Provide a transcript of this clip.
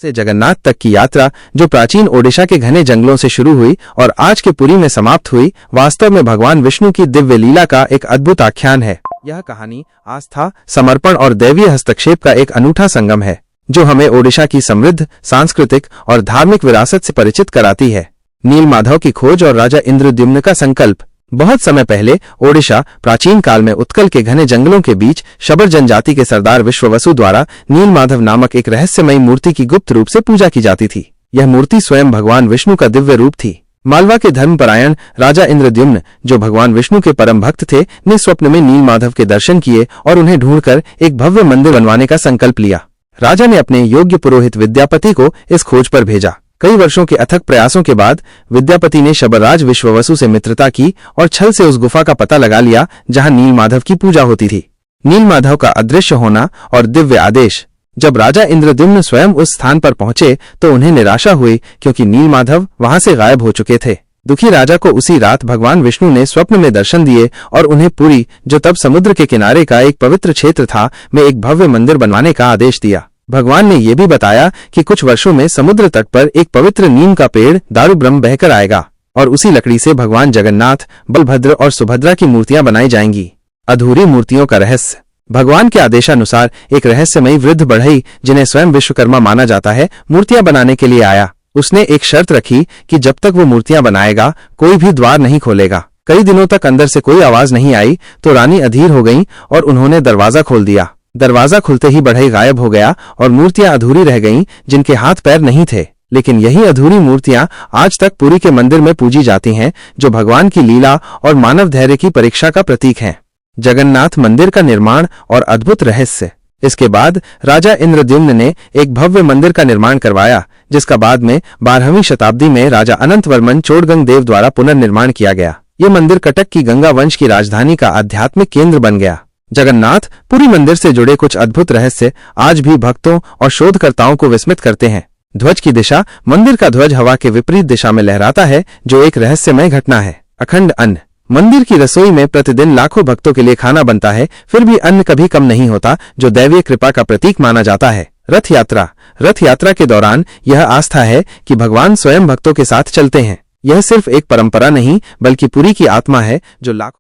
से जगन्नाथ तक की यात्रा, जो प्राचीन ओडिशा के घने जंगलों से शुरू हुई और आज के पुरी में समाप्त हुई, वास्तव में भगवान विष्णु की दिव्य लीला का एक अद्भुत आख्यान है। यह कहानी आस्था, समर्पण और दैवीय हस्तक्षेप का एक अनूठा संगम है, जो हमें ओडिशा की समृद्ध सांस्कृतिक और धार्मिक विरासत से परिचित कराती है। नीलमाधव की खोज और राजा इंद्रद्युम्न का संकल्प। बहुत समय पहले ओडिशा प्राचीन काल में उत्कल के घने जंगलों के बीच शबर जनजाति के सरदार विश्ववसु द्वारा नीलमाधव नामक एक रहस्यमयी मूर्ति की गुप्त रूप से पूजा की जाती थी। यह मूर्ति स्वयं भगवान विष्णु का दिव्य रूप थी। मालवा के धर्मपरायण राजा इंद्रद्युम्न, जो भगवान विष्णु के परम भक्त थे, ने स्वप्न में नीलमाधव के दर्शन किए और उन्हें ढूंढकर एक भव्य मंदिर बनवाने का संकल्प लिया। राजा ने अपने योग्य पुरोहित विद्यापति को इस खोज पर भेजा। कई वर्षों के अथक प्रयासों के बाद विद्यापति ने शबरराज विश्ववसु से मित्रता की और छल से उस गुफा का पता लगा लिया जहां नीलमाधव की पूजा होती थी। नीलमाधव का अदृश्य होना और दिव्य आदेश। जब राजा इंद्रद्युम्न स्वयं उस स्थान पर पहुंचे तो उन्हें निराशा हुई, क्योंकि नीलमाधव वहां से गायब हो चुके थे। दुखी राजा को उसी रात भगवान विष्णु ने स्वप्न में दर्शन दिए और उन्हें पुरी, जो तब समुद्र के किनारे का एक पवित्र क्षेत्र था, में एक भव्य मंदिर बनवाने का आदेश दिया। भगवान ने यह भी बताया कि कुछ वर्षों में समुद्र तट पर एक पवित्र नीम का पेड़ दारू ब्रह्म बहकर आएगा और उसी लकड़ी से भगवान जगन्नाथ, बलभद्र और सुभद्रा की मूर्तियां बनाई जाएंगी। अधूरी मूर्तियों का रहस्य। भगवान के आदेशानुसार एक रहस्यमयी वृद्ध बढ़ई, जिन्हें स्वयं विश्वकर्मा माना जाता है, मूर्तियां बनाने के लिए आया। उसने एक शर्त रखी कि जब तक वो मूर्तियां बनाएगा कोई भी द्वार नहीं खोलेगा। कई दिनों तक अंदर से कोई आवाज नहीं आई तो रानी अधीर हो गई और उन्होंने दरवाजा खोल दिया। दरवाजा खुलते ही बढ़ई गायब हो गया और मूर्तियां अधूरी रह गईं, जिनके हाथ पैर नहीं थे। लेकिन यही अधूरी मूर्तियां आज तक पुरी के मंदिर में पूजी जाती हैं, जो भगवान की लीला और मानव धैर्य की परीक्षा का प्रतीक हैं। जगन्नाथ मंदिर का निर्माण और अद्भुत रहस्य। इसके बाद राजा इंद्रद्युम्न ने एक भव्य मंदिर का निर्माण करवाया, जिसका बाद में 12वीं शताब्दी में राजा अनंतवर्मन चोडगंग द्वारा पुनर्निर्माण किया गया। ये मंदिर कटक की गंगा वंश की राजधानी का आध्यात्मिक केंद्र बन गया। जगन्नाथ पुरी मंदिर से जुड़े कुछ अद्भुत रहस्य आज भी भक्तों और शोधकर्ताओं को विस्मित करते हैं। ध्वज की दिशा। मंदिर का ध्वज हवा के विपरीत दिशा में लहराता है, जो एक रहस्यमय घटना है। अखंड अन्न। मंदिर की रसोई में प्रतिदिन लाखों भक्तों के लिए खाना बनता है, फिर भी अन्न कभी कम नहीं होता, जो दैवीय कृपा का प्रतीक माना जाता है। रथ यात्रा। रथ यात्रा के दौरान यह आस्था है कि भगवान स्वयं भक्तों के साथ चलते हैं। यह सिर्फ एक परंपरा नहीं, बल्कि पुरी की आत्मा है, जो लाखों